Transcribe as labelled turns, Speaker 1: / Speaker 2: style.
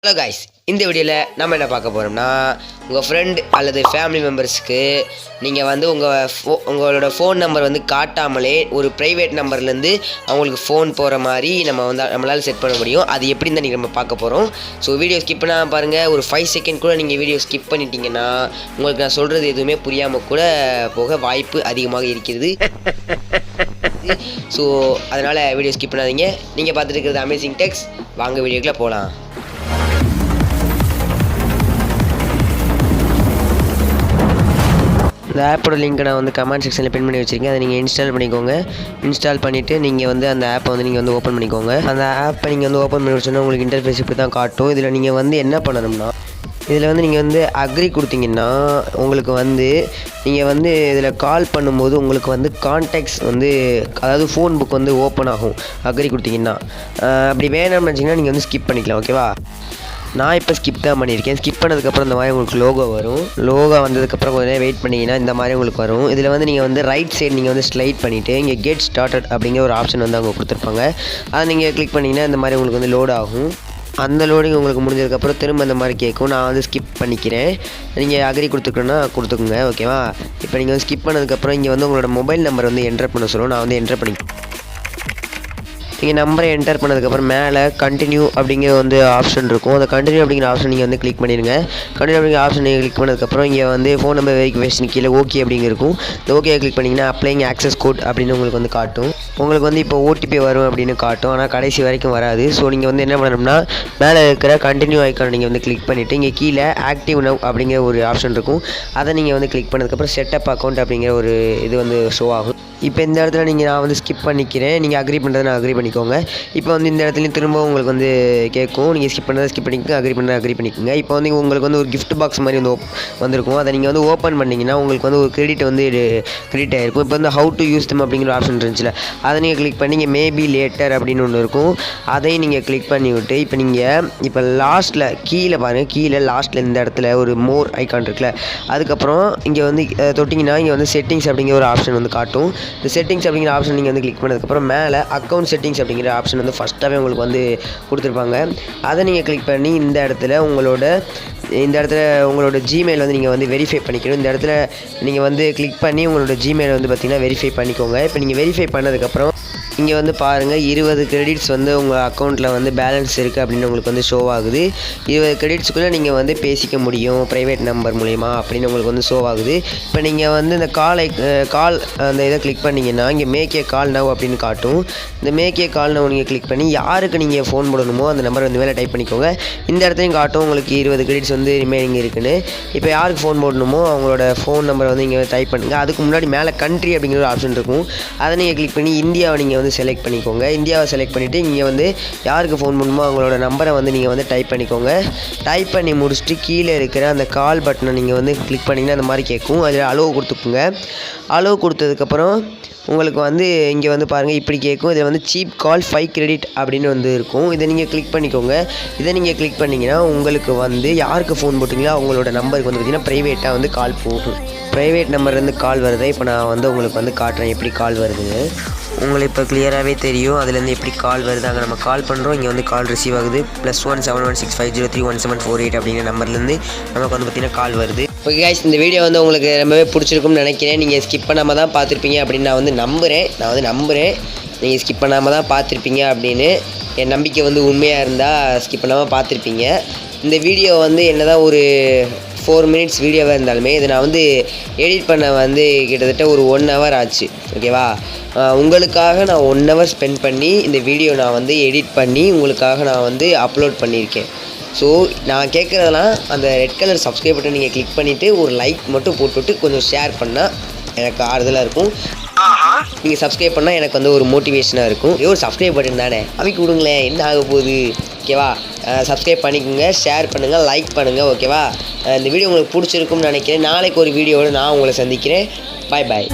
Speaker 1: Hello guys, இந்த வீடியோவில் நம்ம என்ன பார்க்க போகிறோம்னா, உங்கள் ஃப்ரெண்ட் அல்லது ஃபேமிலி மெம்பர்ஸ்க்கு நீங்கள் வந்து உங்களோட ஃபோன் நம்பர் வந்து காட்டாமலே ஒரு ப்ரைவேட் நம்பர்லேருந்து அவங்களுக்கு ஃபோன் போகிற மாதிரி நம்மளால் செட் பண்ண முடியும். அது எப்படின்னு தான் நம்ம பார்க்க போகிறோம். ஸோ வீடியோ ஸ்கிப் பண்ணாமல் பாருங்கள். ஒரு 5 செகண்ட் கூட நீங்கள் வீடியோ ஸ்கிப் பண்ணிட்டீங்கன்னா உங்களுக்கு நான் சொல்கிறது எதுவுமே புரியாமல் கூட போக வாய்ப்பு அதிகமாக இருக்கிறது. ஸோ அதனால் வீடியோ ஸ்கிப் பண்ணாதீங்க. நீங்கள் பார்த்துட்டு இருக்கிறது அமேசிங் டெக்ஸ். வாங்க வீடியோக்குள்ளே போகலாம். இந்த ஆப்போட லிங்க்கை நான் வந்து கமெண்ட் செக்ஷனில் பின் பண்ணி வச்சுருக்கேன். அதை நீங்கள் இன்ஸ்டால் பண்ணிக்கோங்க. இன்ஸ்டால் பண்ணிவிட்டு நீங்கள் வந்து அந்த ஆப்பை வந்து நீங்கள் வந்து ஓப்பன் பண்ணிக்கோங்க. அந்த ஆப்பை நீங்கள் வந்து ஓப்பன் பண்ணி வச்சோன்னா உங்களுக்கு இன்டர்ஃபேஸ் இப்படி தான் காட்டும். இதில் நீங்கள் வந்து என்ன பண்ணணும்னா, இதில் வந்து நீங்கள் வந்து அக்ரி கொடுத்தீங்கன்னா உங்களுக்கு வந்து நீங்கள் வந்து இதில் கால் பண்ணும்போது உங்களுக்கு வந்து கான்டாக்ட்ஸ் வந்து அதாவது ஃபோன் புக் வந்து ஓப்பன் ஆகும் அக்ரி கொடுத்தீங்கன்னா. அப்படி வேணாம்னு நினச்சிங்கன்னா நீங்கள் வந்து ஸ்கிப் பண்ணிக்கலாம். ஓகேவா? நான் இப்போ ஸ்கிப் தான் பண்ணியிருக்கேன். ஸ்கிப் பண்ணதுக்கப்புறம் இந்த மாதிரி உங்களுக்கு லோகோ வரும். லோகோ வந்ததுக்கப்புறம் கொஞ்சம் நேரம் வெயிட் பண்ணிங்கன்னா இந்த மாதிரி உங்களுக்கு வரும். இதில் வந்து நீங்கள் வந்து ரைட் சைடு நீங்கள் வந்து ஸ்லைட் பண்ணிவிட்டு இங்கே கெட் ஸ்டார்டட் அப்படிங்கிற ஒரு ஆப்ஷன் வந்து அவங்க கொடுத்துருப்பாங்க. அதை நீங்கள் கிளிக் பண்ணிங்கன்னா இந்த மாதிரி உங்களுக்கு வந்து லோட் ஆகும். அந்த லோடிங் உங்களுக்கு முடிஞ்சதுக்கப்புறம் திரும்ப இந்த மாதிரி கேட்கும். நான் வந்து ஸ்கிப் பண்ணிக்கிறேன். நீங்கள் அக்ரி கொடுத்துக்கணுன்னா கொடுத்துக்குங்க. ஓகேவா? இப்போ நீங்கள் வந்து ஸ்கிப் பண்ணதுக்கப்புறம் இங்கே வந்து உங்களோட மொபைல் நம்பர் வந்து என்டர் பண்ண சொல்லுவோம். நான் வந்து என்டர் பண்ணிக்கிறேன். நீங்கள் நம்பரை என்டர் பண்ணதுக்கப்புறம் மேலே கண்டினியூ அப்படிங்கிற வந்து ஆப்ஷன் இருக்கும். அந்த கண்டினியூ அப்படிங்கிற ஆப்ஷன் நீங்கள் வந்து கிளிக் பண்ணிடுங்க. கண்டினியூ அப்படிங்கிற ஆப்ஷன் நீங்கள் கிளிக் பண்ணதுக்கப்புறம் இங்கே வந்து ஃபோன் நம்பர் வெரிஃபிகேஷன் கீழே ஓகே அப்படிங்க இருக்கும். இந்த ஓகே கிளிக் பண்ணிங்கன்னா அப்ளைங் ஆக்சஸ் கோட் அப்படின்னு உங்களுக்கு வந்து காட்டும். உங்களுக்கு வந்து இப்போ ஓடிபி வரும் அப்படின்னு காட்டும். ஆனால் கடைசி வரைக்கும் வராது. ஸோ நீங்கள் வந்து என்ன பண்ணணும்னா, மேலே இருக்கிற கண்டினியூ ஐக்கானை நீங்கள் வந்து கிளிக் பண்ணிவிட்டு இங்கே கீழே ஆக்டிவ் நவ் அப்படிங்கிற ஒரு ஆப்ஷன் இருக்கும். அதை நீங்கள் வந்து கிளிக் பண்ணதுக்கப்புறம் செட்டப் அக்கௌண்ட் அப்படிங்கிற ஒரு இது வந்து ஷோ ஆகும். இப்போ இந்த இடத்துல நான் வந்து ஸ்கிப் பண்ணிக்கிறேன். நீங்கள் அக்ரி பண்ணுறதை நான் அக்ரி பண்ணிக்கோங்க. இப்போ வந்து இந்த இடத்துலையும் திரும்ப உங்களுக்கு வந்து கேட்கும். நீங்கள் ஸ்கிப் பண்ணுறதை ஸ்கிப் பண்ணிக்கோங்க, அக்ரி பண்ணுறதை அக்ரி பண்ணிக்கோங்க. இப்போ வந்து உங்களுக்கு வந்து ஒரு கிஃப்ட் பாக்ஸ் மாதிரி வந்து வந்திருக்கும். அதை நீங்கள் வந்து ஓப்பன் பண்ணிங்கன்னா உங்களுக்கு வந்து ஒரு கிரெடிட் வந்து கிரெடிட் ஆகிருக்கும். இப்போ வந்து ஹவு டு யூஸ் தம் அப்படிங்கிற ஆப்ஷன் இருந்துச்சுல, அதை நீங்கள் கிளிக் பண்ணி இங்கே மேபி லேட்டர் அப்படின்னு ஒன்று இருக்கும். அதையும் நீங்கள் கிளிக் பண்ணி விட்டு இப்போ லாஸ்ட்டில் கீழே பாருங்கள். கீழே லாஸ்ட்டில் இந்த இடத்துல ஒரு மோர் ஐக்கான் இருக்குல்ல, அதுக்கப்புறம் இங்கே வந்து தொட்டிங்கன்னா இங்கே வந்து செட்டிங்ஸ் அப்படிங்கிற ஒரு ஆப்ஷன் வந்து காட்டும். இந்த செட்டிங்ஸ் அப்படிங்கிற ஆப்ஷன் நீங்கள் வந்து கிளிக் பண்ணதுக்கப்புறம் மேலே அக்கௌண்ட் செட்டிங்ஸ் அப்படிங்கிற ஆப்ஷன் வந்து ஃபஸ்ட்டாகவே உங்களுக்கு வந்து கொடுத்துருப்பாங்க. அதை நீங்கள் கிளிக் பண்ணி இந்த இடத்துல உங்களோட ஜிமெயில் வந்து நீங்கள் வந்து வெரிஃபை பண்ணிக்கணும். இந்த இடத்துல நீங்கள் வந்து கிளிக் பண்ணி உங்களோட ஜிமெயில் வந்து பார்த்திங்கன்னா வெரிஃபை பண்ணிக்கோங்க. இப்போ நீங்கள் வெரிஃபை பண்ணதுக்கப்புறம் இங்கே வந்து பாருங்கள் 20 கிரெடிட்ஸ் வந்து உங்கள் அக்கௌண்ட்டில் வந்து பேலன்ஸ் இருக்குது அப்படின்னு உங்களுக்கு வந்து ஷோ ஆகுது. 20 கிரெடிட்ஸுக்குள்ளே நீங்கள் வந்து பேசிக்க முடியும் ப்ரைவேட் நம்பர் மூலிமா அப்படின்னு உங்களுக்கு வந்து ஷோ ஆகுது. இப்போ நீங்கள் வந்து இந்த கால் அந்த இதை கிளிக் பண்ணிங்கன்னா இங்கே மேக் ஏ கால் நவ் அப்படின்னு காட்டும். இந்த மேக் ஏ கால் நவ் நீங்கள் கிளிக் பண்ணி யாருக்கு நீங்கள் ஃபோன் போடணுமோ அந்த நம்பர் வந்து மேலே டைப் பண்ணிக்கோங்க. இந்த இடத்துலையும் காட்டும் உங்களுக்கு 20 கிரெடிட்ஸ் வந்து ரிமைனிங் இருக்குன்னு. இப்போ யாருக்கு ஃபோன் போடணுமோ அவங்களோட ஃபோன் நம்பரை வந்து இங்கே டைப் பண்ணுங்கள். அதுக்கு முன்னாடி மேலே கண்ட்ரி அப்படிங்கிற ஒரு ஆப்ஷன் இருக்கும். அதை நீங்கள் கிளிக் பண்ணி இந்தியாவை நீங்கள் வந்து செலக்ட் பண்ணிக்கோங்க. இந்தியாவை செலக்ட் பண்ணிவிட்டு இங்கே வந்து யாருக்கு ஃபோன் பண்ணணுமோ அவங்களோட நம்பரை வந்து நீங்கள் வந்து டைப் பண்ணிக்கோங்க. டைப் பண்ணி முடிச்சுட்டு கீழே இருக்கிற அந்த கால் பட்டனை நீங்கள் வந்து கிளிக் பண்ணிங்கன்னா அந்த மாதிரி கேட்கும். அதில் அலோவ் கொடுத்துக்குங்க. அலோவ் கொடுத்ததுக்கப்புறம் உங்களுக்கு வந்து இங்கே வந்து பாருங்கள் இப்படி கேட்கும். இதில் வந்து சீப் கால் 5 கிரெடிட் அப்படின்னு வந்து இருக்கும். இதை நீங்கள் கிளிக் பண்ணிக்கோங்க. இதை நீங்கள் கிளிக் பண்ணிங்கன்னா உங்களுக்கு வந்து யாருக்கு ஃபோன் போட்டிங்களோ அவங்களோட நம்பருக்கு வந்து பார்த்திங்கன்னா ப்ரைவேட்டாக வந்து கால் போகும். ப்ரைவேட் நம்பர்லேருந்து கால் வருது. இப்போ நான் வந்து உங்களுக்கு வந்து காட்டுறேன் எப்படி கால் வருதுன்னு. உங்களுக்கு இப்போ கிளியராகவே தெரியும் அதுலேருந்து எப்படி கால் வருது. அங்கே நம்ம கால் பண்ணுறோம், இங்கே வந்து கால் ரிசீவ் ஆகுது. +1 71650311748 அப்படிங்கிற நம்பர்லேருந்து நமக்கு வந்து பார்த்திங்கன்னா கால் வருது. ஓகே கைஸ், இந்த வீடியோ வந்து உங்களுக்கு ரொம்பவே பிடிச்சிருக்கும்னு நினைக்கிறேன். நீங்கள் ஸ்கிப் பண்ணாமல் தான் பார்த்துருப்பீங்க அப்படின்னு நான் வந்து நம்புகிறேன். நீங்கள் ஸ்கிப் பண்ணாமல் தான் பார்த்துருப்பீங்க அப்படின்னு என் நம்பிக்கை வந்து உண்மையாக இருந்தால் ஸ்கிப் பண்ணாமல் பார்த்துருப்பீங்க. இந்த வீடியோ வந்து என்ன தான் ஒரு 4 மினிட்ஸ் வீடியோவாக இருந்தாலுமே இதை நான் வந்து எடிட் பண்ண வந்து கிட்டத்தட்ட ஒரு 1 ஹவர் ஆச்சு. ஓகேவா? உங்களுக்காக நான் 1 ஹவர் ஸ்பெண்ட் பண்ணி இந்த வீடியோ நான் வந்து எடிட் பண்ணி உங்களுக்காக நான் வந்து அப்லோட் பண்ணியிருக்கேன். ஸோ நான் கேட்குறதெல்லாம் அந்த ரெட் கலர் சப்ஸ்கிரைப் பட்டன் நீங்கள் கிளிக் பண்ணிவிட்டு ஒரு லைக் மட்டும் போட்டுவிட்டு கொஞ்சம் ஷேர் பண்ணால் எனக்கு ஆறுதலாக இருக்கும். நீங்கள் சப்ஸ்கிரைப் பண்ணால் எனக்கு வந்து ஒரு மோட்டிவேஷனாக இருக்கும். ஒரு சப்ஸ்கிரைப் பட்டன் தானே அமைக்க விடுங்களேன், என்ன ஆக போகுது? ஓகேவா? சப்ஸ்கிரைப் பண்ணிக்கோங்க, ஷேர் பண்ணுங்கள், லைக் பண்ணுங்கள். ஓகேவா? இந்த வீடியோ உங்களுக்கு பிடிச்சிருக்கும்னு நினைக்கிறேன். நாளைக்கு ஒரு வீடியோவோடு நான் உங்களை சந்திக்கிறேன். பாய் பாய்.